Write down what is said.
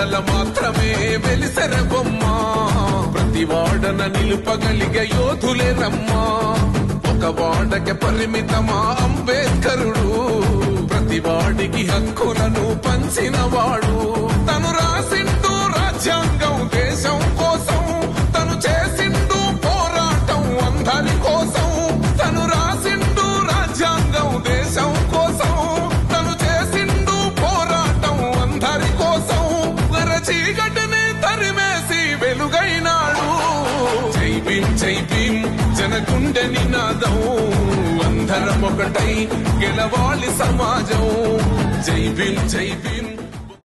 కల మాత్రమే వెలిసెర బొమ్మ ప్రతి వాడన నిలుపగలిగే యోధులే రమ్మా ఒక వాడకి పరిమితమా అంబేద్కరుడు ప్రతి వాడికి హక్కులను పంచినవాడు తను రాసిండు రాజ్యాంగం దేశం కోసం తను చేసిండు పోరాటం అందరి కోసం తను రాసిండు రాజ్యాంగం దేశం కోసం తను చేసిండు పోరాటం అందరి కోసం చీకటిని తరిమేసి వెలుగైనాడు జై భీమ్ జనగుండె నినాదం అందరం ఒకటై గెలవాలి సమాజం జై భీమ్